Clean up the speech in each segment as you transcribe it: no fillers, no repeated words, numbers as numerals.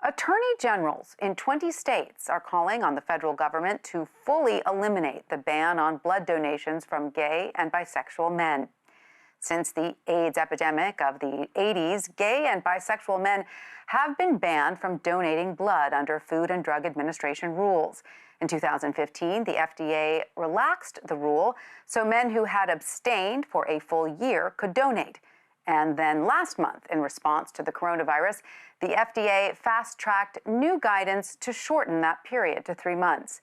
Attorney generals in 20 states are calling on the federal government to fully eliminate the ban on blood donations from gay and bisexual men. Since the AIDS epidemic of the 80s, gay and bisexual men have been banned from donating blood under Food and Drug Administration rules. In 2015, the FDA relaxed the rule so men who had abstained for a full year could donate. And then last month, in response to the coronavirus, the FDA fast-tracked new guidance to shorten that period to 3 months.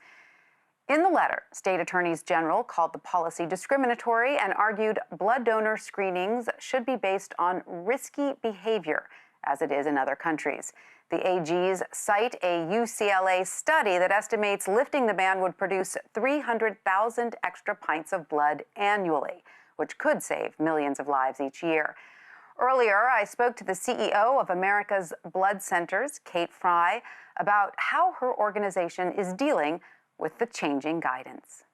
In the letter, state attorneys general called the policy discriminatory and argued blood donor screenings should be based on risky behavior, as it is in other countries. The AGs cite a UCLA study that estimates lifting the ban would produce 300,000 extra pints of blood annually, which could save millions of lives each year. Earlier, I spoke to the CEO of America's Blood Centers, Kate Fry, about how her organization is dealing with the changing guidance.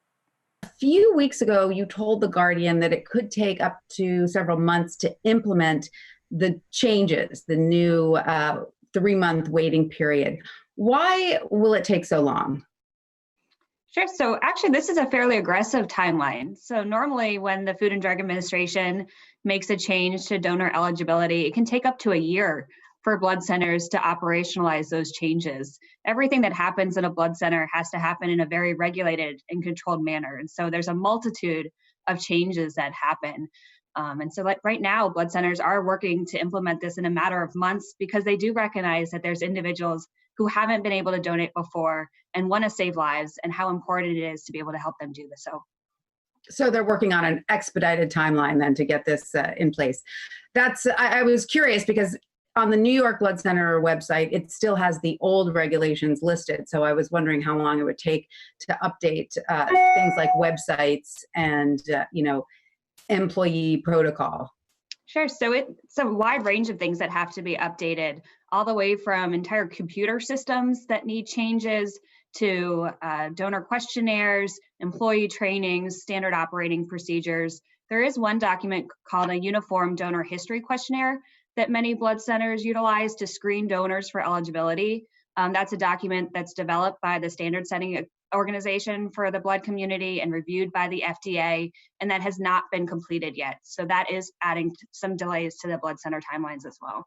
A few weeks ago, you told The Guardian that it could take up to several months to implement the changes, the new 3-month waiting period. Why will it take so long? Sure. So actually, this is a fairly aggressive timeline. So normally when the Food and Drug Administration makes a change to donor eligibility, it can take up to a year for blood centers to operationalize those changes. Everything that happens in a blood center has to happen in a very regulated and controlled manner. And so there's a multitude of changes that happen. And so like right now, blood centers are working to implement this in a matter of months because they do recognize that there's individuals who haven't been able to donate before and want to save lives, and how important it is to be able to help them do this. So they're working on an expedited timeline then to get this in place. I was curious because on the New York Blood Center website, it still has the old regulations listed. So I was wondering how long it would take to update things like websites and, employee protocol. Sure. So it's a wide range of things that have to be updated, all the way from entire computer systems that need changes to donor questionnaires, employee trainings, standard operating procedures. There is one document called a Uniform Donor History Questionnaire that many blood centers utilize to screen donors for eligibility. That's a document that's developed by the standard setting organization for the blood community and reviewed by the FDA, and that has not been completed yet. So that is adding some delays to the blood center timelines as well.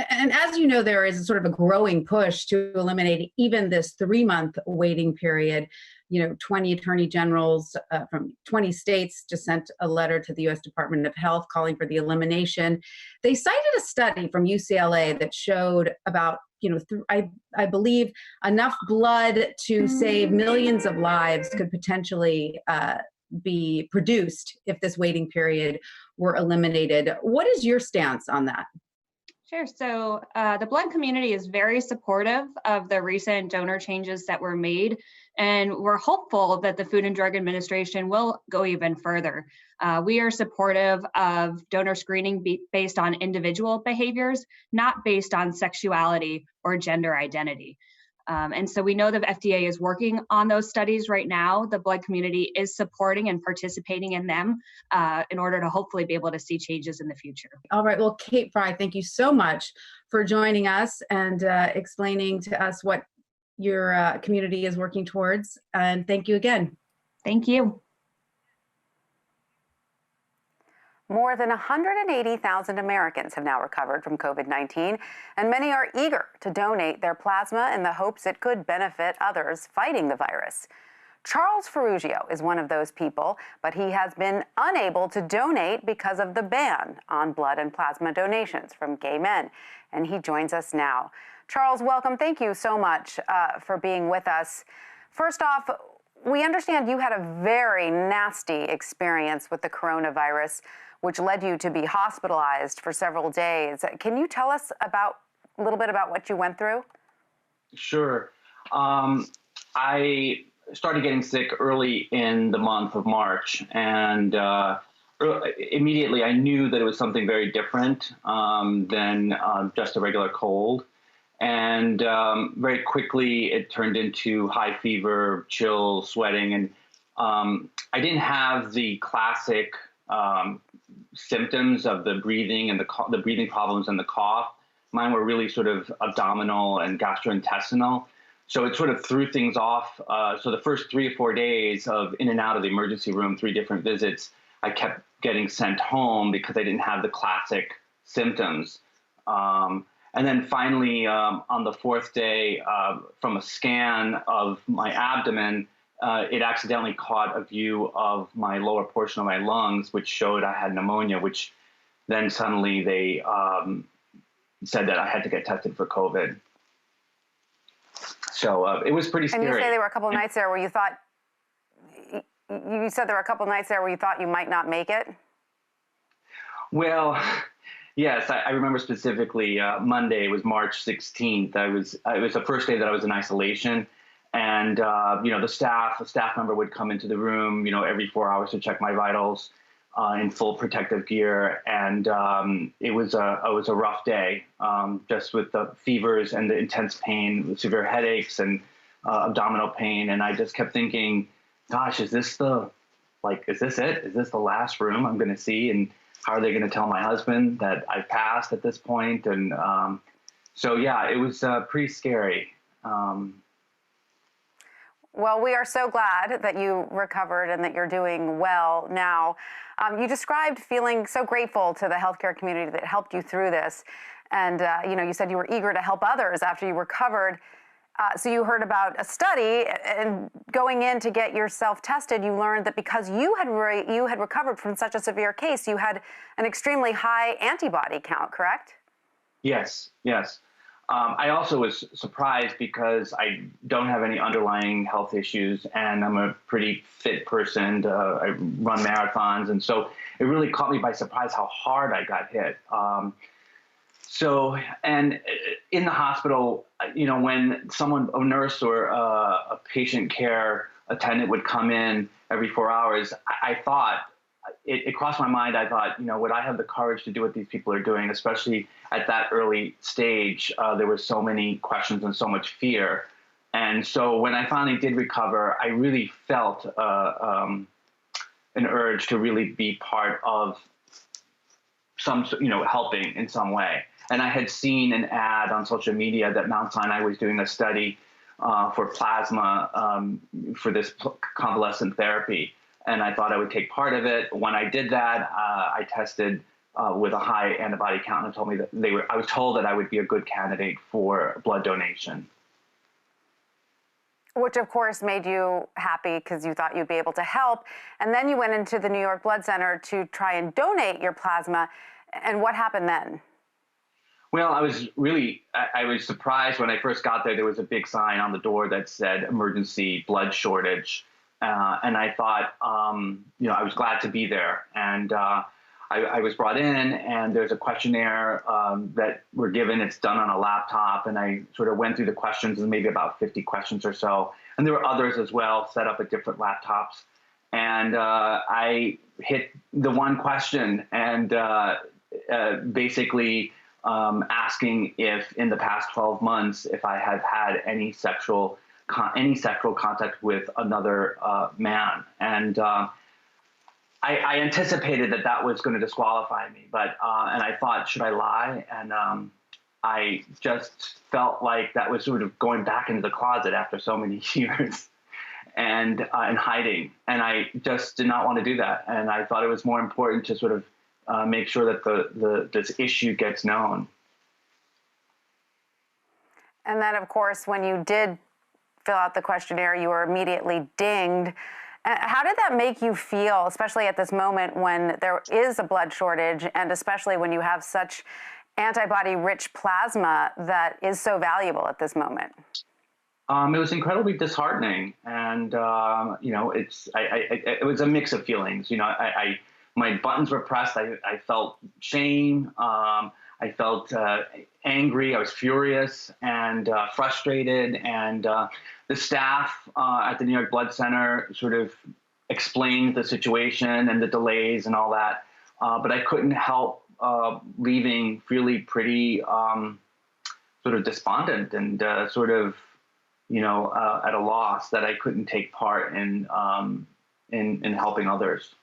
And as you know, there is sort of a growing push to eliminate even this 3-month waiting period. 20 attorney generals from 20 states just sent a letter to the U.S. Department of Health calling for the elimination. They cited a study from UCLA that showed about, I believe enough blood to save millions of lives could potentially be produced if this waiting period were eliminated. What is your stance on that? Sure. So the blood community is very supportive of the recent donor changes that were made, and we're hopeful that the Food and Drug Administration will go even further. We are supportive of donor screening based on individual behaviors, not based on sexuality or gender identity. And so we know the FDA is working on those studies right now. The blood community is supporting and participating in them in order to hopefully be able to see changes in the future. All right. Well, Kate Fry, thank you so much for joining us and explaining to us what your community is working towards. And thank you again. Thank you. More than 180,000 Americans have now recovered from COVID-19, and many are eager to donate their plasma in the hopes it could benefit others fighting the virus. Charles Ferrugio is one of those people, but he has been unable to donate because of the ban on blood and plasma donations from gay men, and he joins us now. Charles, welcome. Thank you so much for being with us. First off, we understand you had a very nasty experience with the coronavirus, which led you to be hospitalized for several days. Can you tell us a little bit about what you went through? Sure. I started getting sick early in the month of March, and immediately I knew that it was something very different than just a regular cold. And very quickly it turned into high fever, chills, sweating, and I didn't have the classic symptoms of the breathing and the breathing problems and the cough Mine were really sort of abdominal and gastrointestinal. So it sort of threw things off. So the first 3 or 4 days of in and out of the emergency room, 3 different visits, I kept getting sent home because I didn't have the classic symptoms. And then finally, on the 4th day, from a scan of my abdomen, it accidentally caught a view of my lower portion of my lungs, which showed I had pneumonia, which then suddenly they said that I had to get tested for COVID. So it was pretty scary. And you say there were a couple of nights there where you thought, you said there were a couple of nights there where you thought you might not make it? Well, yes, I remember specifically Monday was March 16th. It was the first day that I was in isolation. And, a staff member would come into the room, every 4 hours to check my vitals in full protective gear. And it was a rough day, just with the fevers and the intense pain, the severe headaches and abdominal pain. And I just kept thinking, gosh, is this it? Is this the last room I'm going to see? And how are they going to tell my husband that I passed at this point? And so, yeah, it was pretty scary. Well, we are so glad that you recovered and that you're doing well now. You described feeling so grateful to the healthcare community that helped you through this. And, you said you were eager to help others after you recovered. So you heard about a study, and going in to get yourself tested, you learned that because you had recovered from such a severe case, you had an extremely high antibody count, correct? Yes. I also was surprised because I don't have any underlying health issues, and I'm a pretty fit person. I run marathons, and so it really caught me by surprise how hard I got hit. And in the hospital, when a nurse or a patient care attendant would come in every 4 hours, I thought, it crossed my mind. I thought, would I have the courage to do what these people are doing, especially at that early stage? There were so many questions and so much fear. And so when I finally did recover, I really felt an urge to really be part of helping in some way. And I had seen an ad on social media that Mount Sinai was doing a study for plasma for this convalescent therapy. And I thought I would take part of it. When I did that, I tested with a high antibody count, and told me that I was told that I would be a good candidate for blood donation. Which, of course, made you happy because you thought you'd be able to help. And then you went into the New York Blood Center to try and donate your plasma. And what happened then? Well, I was surprised when I first got there. There was a big sign on the door that said emergency blood shortage. And I thought, I was glad to be there. And I was brought in, and there's a questionnaire that we're given. It's done on a laptop. And I sort of went through the questions, and maybe about 50 questions or so. And there were others as well set up at different laptops. And I hit the one question, and basically asking if in the past 12 months, if I have had any sexual contact with another man. And I anticipated that was going to disqualify me, but and I thought, should I lie? And I just felt like that was sort of going back into the closet after so many years and hiding. And I just did not want to do that. And I thought it was more important to sort of make sure that this issue gets known. And then, of course, when you did fill out the questionnaire, you were immediately dinged. How did that make you feel, especially at this moment when there is a blood shortage, and especially when you have such antibody-rich plasma that is so valuable at this moment? It was incredibly disheartening, and it was a mix of feelings. My buttons were pressed. I felt shame. I felt angry. I was furious and frustrated. And the staff at the New York Blood Center sort of explained the situation and the delays and all that. But I couldn't help leaving really pretty sort of despondent and sort of, at a loss that I couldn't take part in helping others.